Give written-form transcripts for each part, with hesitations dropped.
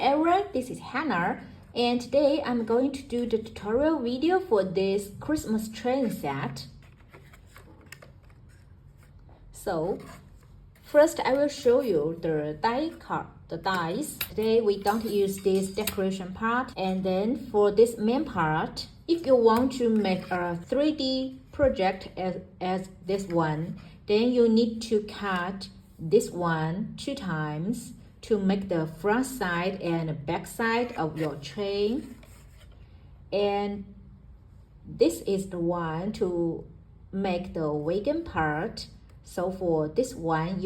everyone, this is Hannah, and today I'm going to do the tutorial video for this Christmas train set. So, first I will show you the dies. Today we don't use this decoration part, and then for this main part, if you want to make a 3D project as this one, then you need to cut this one 2 times to make the front side and back side of your train. And this is the one to make the wagon part. So for this one,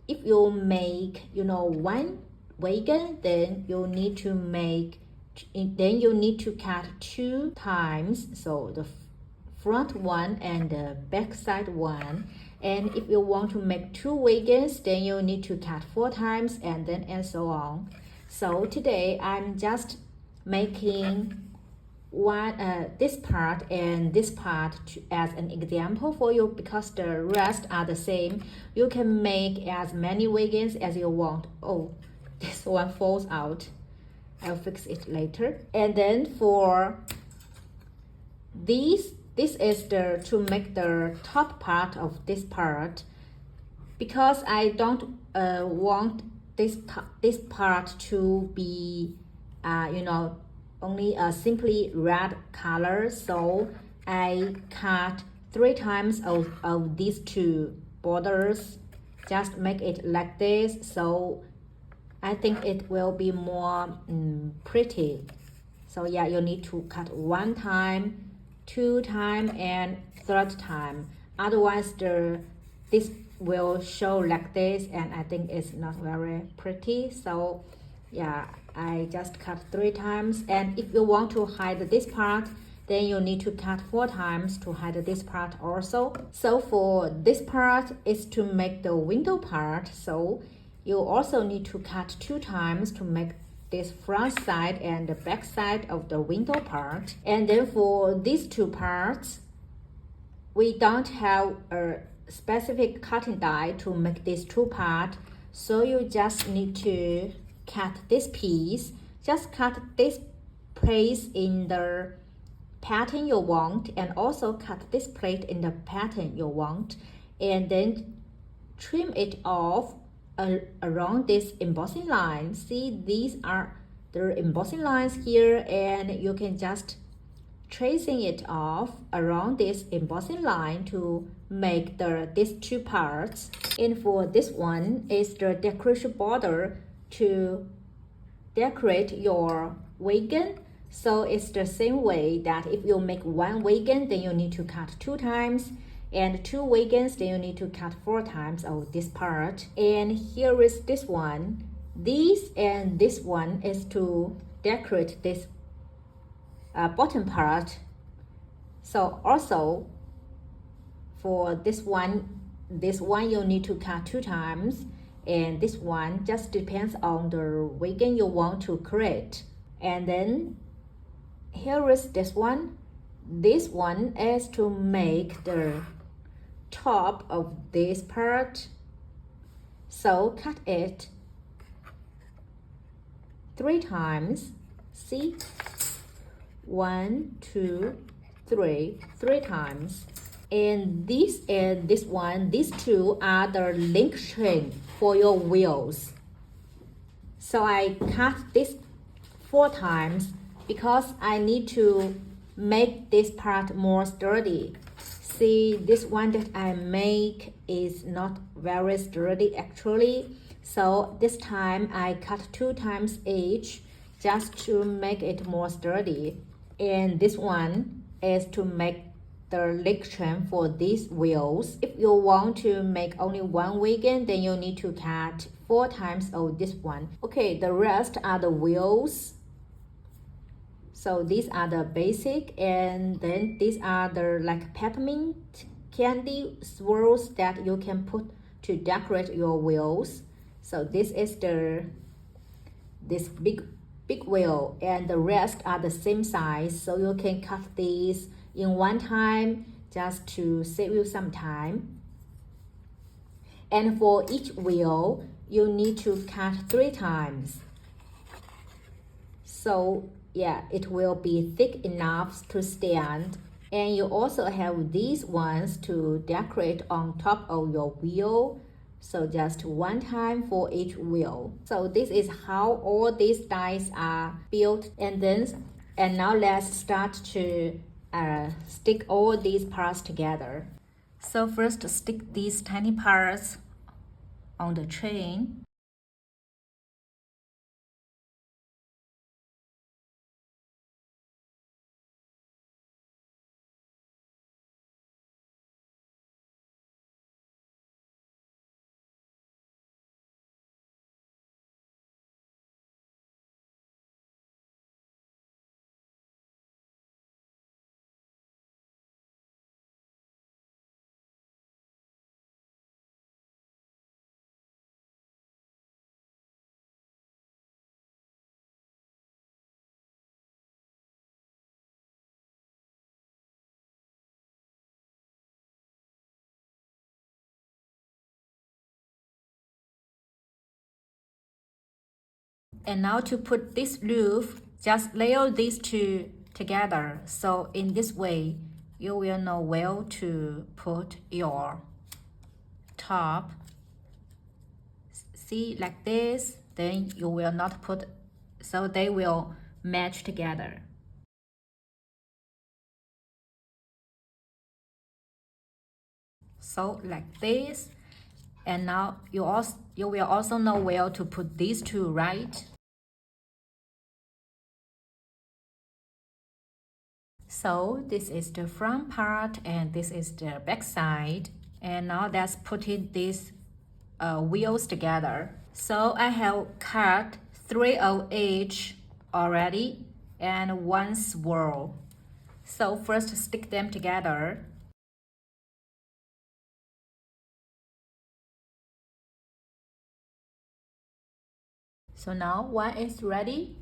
if you make one wagon, then you need to cut 2 times, so the front one and the back side one. And if you want to make 2 wagons, then you need to cut 4 times, and so on. So today I'm just making this part and this part as an example for you, because the rest are the same. You can make as many wagons as you want. Oh, this one falls out. I'll fix it later. And then for this is to make the top part of this part, because I don't want this part to be only a simply red color. So I cut 3 times of these 2 borders, just make it like this. So I think it will be more pretty. So yeah, you need to cut 1 time, 2 time, and 3rd time. Otherwise this will show like this, and I think it's not very pretty. So yeah, I just cut 3 times. And if you want to hide this part, then you need to cut 4 times to hide this part also. So for this part is to make the window part, so you also need to cut 2 times to make this front side and the back side of the window part. And then for these 2 parts, we don't have a specific cutting die to make these 2 parts, so you just need to cut this piece. Just cut this place in the pattern you want, and also cut this plate in the pattern you want, and then trim it off around this embossing line. See, these are the embossing lines here, and you can just tracing it off around this embossing line to make these 2 parts. And for this one is the decoration border to decorate your wagon. So it's the same way that if you make 1 wagon, then you need to cut 2 times, and 2 wagons, then you need to cut 4 times of this part. And here is this one. This and this one is to decorate this bottom part. So also for this one you need to cut 2 times, and this one just depends on the wagon you want to create. And then here is this one. This one is to make the top of this part, so cut it 3 times. See, 1, 2, 3 times. And this and this one, these 2 are the link chain for your wheels. So I cut this 4 times because I need to make this part more sturdy. See, this one that I make is not very sturdy actually. So this time I cut 2 times each, just to make it more sturdy. And this one is to make the link chain for these wheels. If you want to make only 1 wagon, then you need to cut 4 times of this one. Okay, the rest are the wheels. So these are the basic, and then these are the like peppermint candy swirls that you can put to decorate your wheels. So this is this big wheel, and the rest are the same size, so you can cut these in 1 time just to save you some time. And for each wheel you need to cut 3 times. so yeah, it will be thick enough to stand. And you also have these ones to decorate on top of your wheel. So just one time for each wheel. So this is how all these dies are built. And now let's start to stick all these parts together. So first stick these tiny parts on the train. And now to put this roof, just layer these two together. So in this way, you will know where to put your top. See, like this, then you will not put, so they will match together. So like this, and now you will also know where to put these two, right? So this is the front part and this is the back side. And now let's put these wheels together. So I have cut 3 of each already and 1 swirl. So first stick them together. So now one is ready.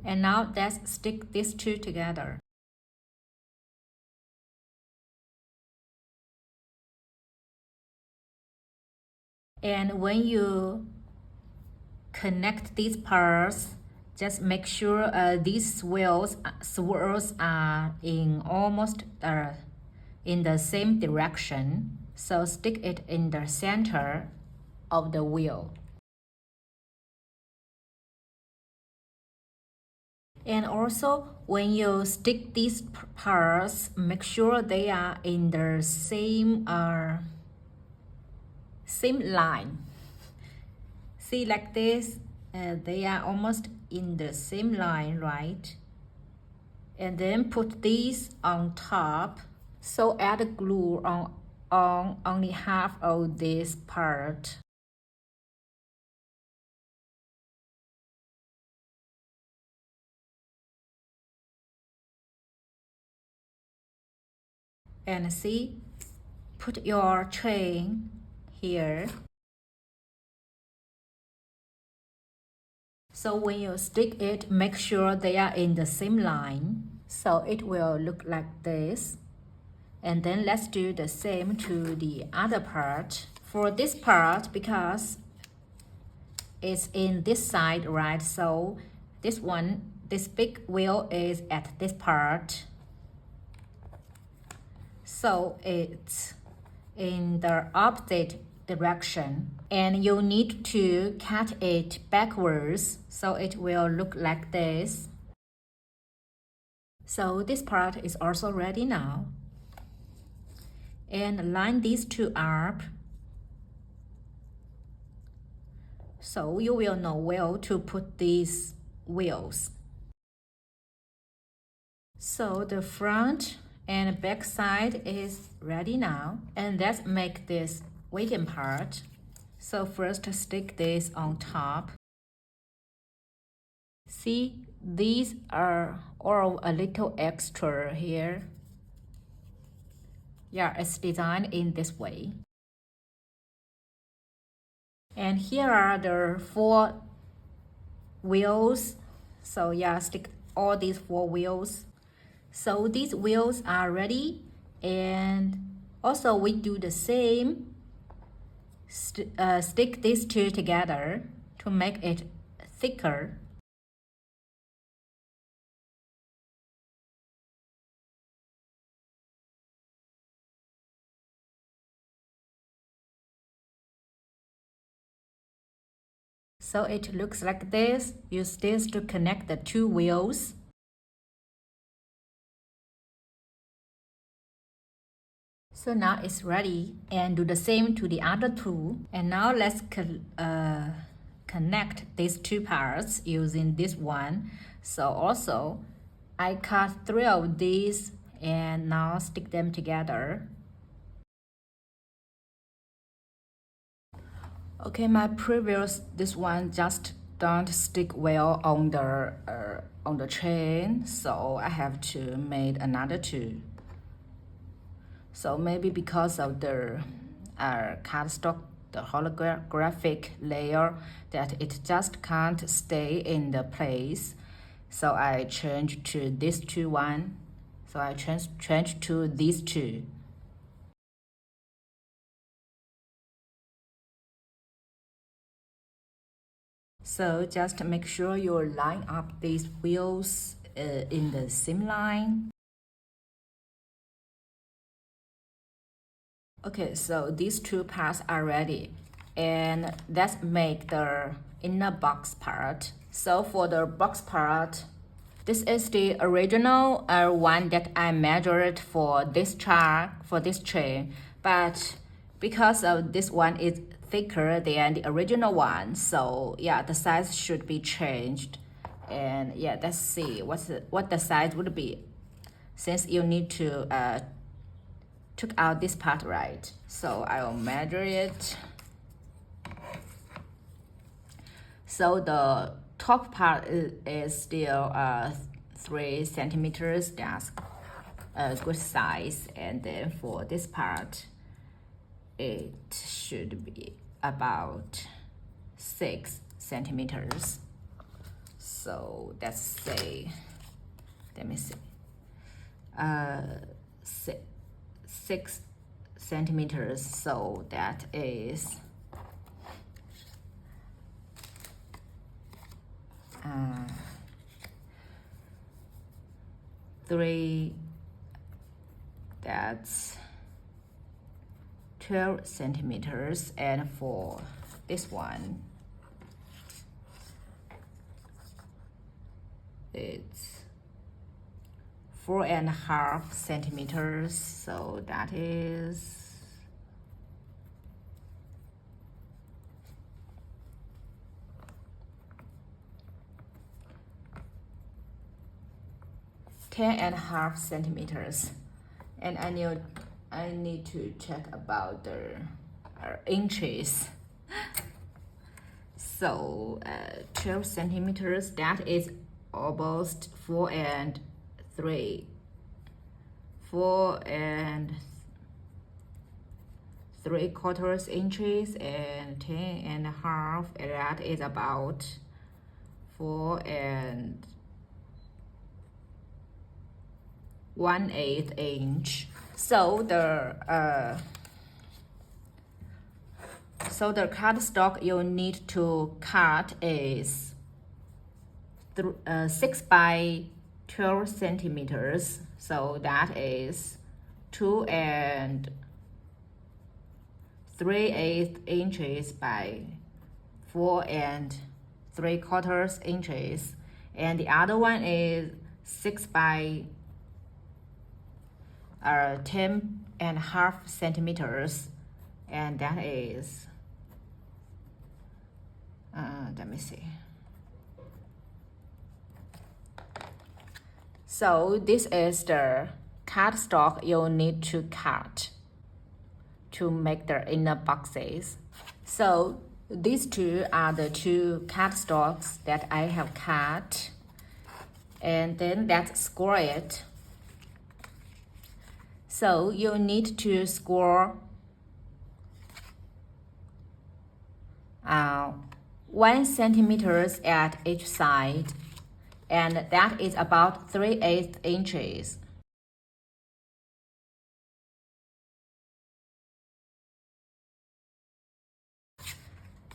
And now let's stick these two together. And when you connect these parts, just make sure these swirls are in almost in the same direction. So stick it in the center of the wheel. And also, when you stick these parts, make sure they are in the same line. See, like this, they are almost in the same line, right? And then put these on top. So add glue on only half of this part. And see, put your train here. So when you stick it, make sure they are in the same line. So it will look like this. And then let's do the same to the other part. For this part, because it's in this side, right? So this big wheel is at this part. So it's in the opposite direction. And you need to cut it backwards so it will look like this. So this part is also ready now. And line these two up. So you will know where to put these wheels. So the front and back side is ready now. And let's make this wagon part. So first stick this on top. See, these are all a little extra here. Yeah, it's designed in this way. And here are the 4 wheels. So yeah, stick all these 4 wheels. So these wheels are ready. And also we do the same. Stick these two together. to make it thicker. So it looks like this. Use this to connect the two wheels. So now it's ready, and do the same to the other two. And now let's connect these two parts using this one. So also, I cut 3 of these and now stick them together. Okay, my previous this one just don't stick well on the chain, so I have to make another two. So maybe because of the cardstock, the holographic layer, that it just can't stay in the place. So I changed to this two one. So I changed to these two. So just make sure you line up these wheels in the same line. Okay, so these two parts are ready, and let's make the inner box part. So for the box part, this is the original one that I measured for this chart, for this chain, but because of this one is thicker than the original one, so yeah, the size should be changed. And yeah, let's see what the size would be, since you need to took out this part, right? So I will measure it. So the top part is still 3 centimeters. That's a good size. And then for this part, it should be about 6 centimeters. So let's say, let me see, 6 centimeters. So that is 3, that's 12 centimeters. And for this one, it's 4.5 centimeters. So that is 10.5 centimeters. And I need to check about the inches. So 12 centimeters, that is almost 4 and 3 3/4 inches, and 10.5, and that is about 4 and 1/8 inch. So the cardstock you need to cut is 6 by 12 centimeters. So that is 2 and 3/8 inches by 4 and 3/4 inches. And the other one is 6 by 10.5 centimeters, and that is let me see. So this is the cardstock you need to cut to make the inner boxes. So these two are the two cardstocks that I have cut, and then let's score it. So you need to score 1 centimeters at each side, and that is about 3/8 inches.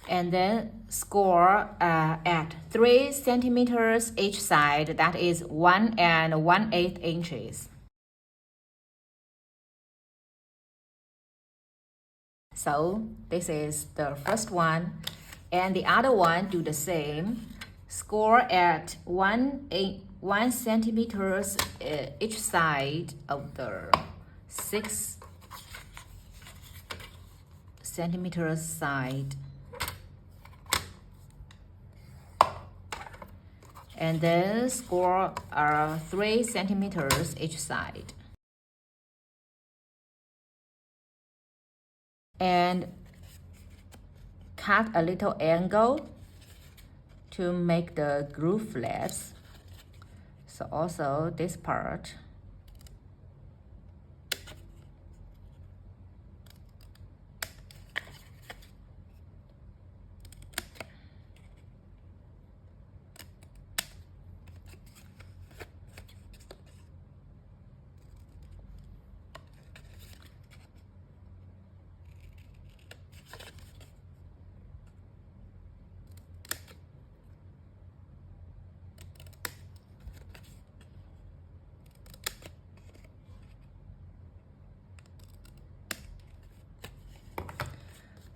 and then score at 3 centimeters each side, that is 1 1/8 inches. So this is the first one, and the other one do the same. Score at 1 centimeters each side of the 6 centimeters side, and then score 3 centimeters each side, and cut a little angle to make the groove flaps. So also this part.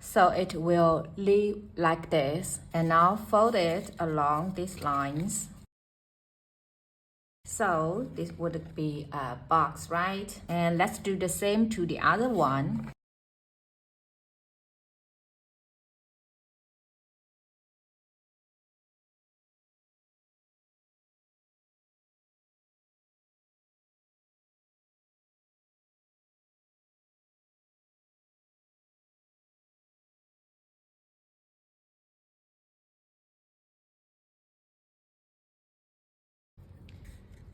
So it will leave like this, and now fold it along these lines. So this would be a box, right? And let's do the same to the other one.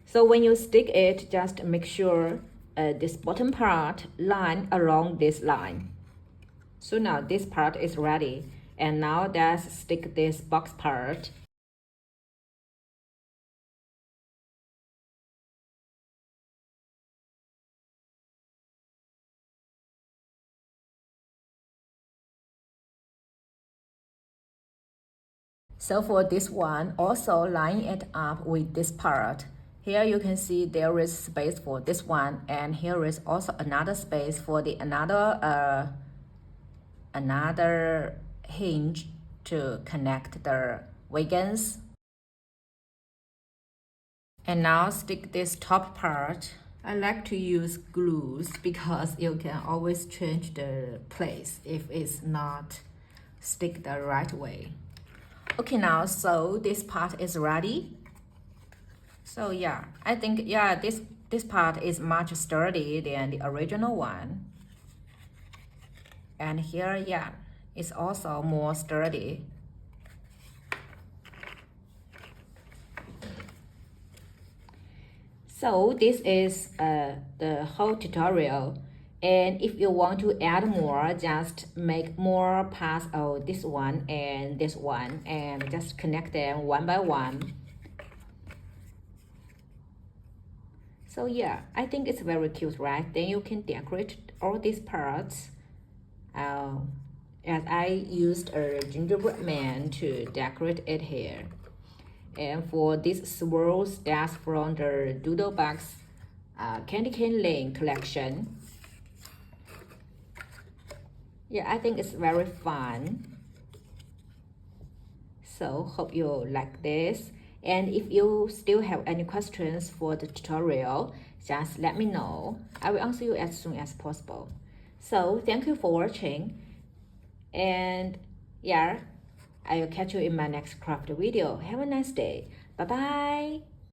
So when you stick it, just make sure this bottom part line along this line. So now this part is ready, and now let's stick this box part. So for this one, also line it up with this part. Here you can see there is space for this one, and here is also another space for the another hinge to connect the wagons. And now stick this top part. I like to use glues because you can always change the place if it's not stick the right way. Okay, now so this part is ready. So yeah, I think this part is much sturdy than the original one. And here, it's also more sturdy. So this is the whole tutorial. And if you want to add more, just make more parts of this one and just connect them one by one. So yeah, I think it's very cute, right? Then you can decorate all these parts. As I used a gingerbread man to decorate it here. And for these swirls, that's from the Doodlebug's Candy Cane Lane collection. Yeah, I think it's very fun. So hope you like this. And if you still have any questions for the tutorial, just let me know. I will answer you as soon as possible. So thank you for watching. And yeah, I will catch you in my next craft video. Have a nice day. Bye bye.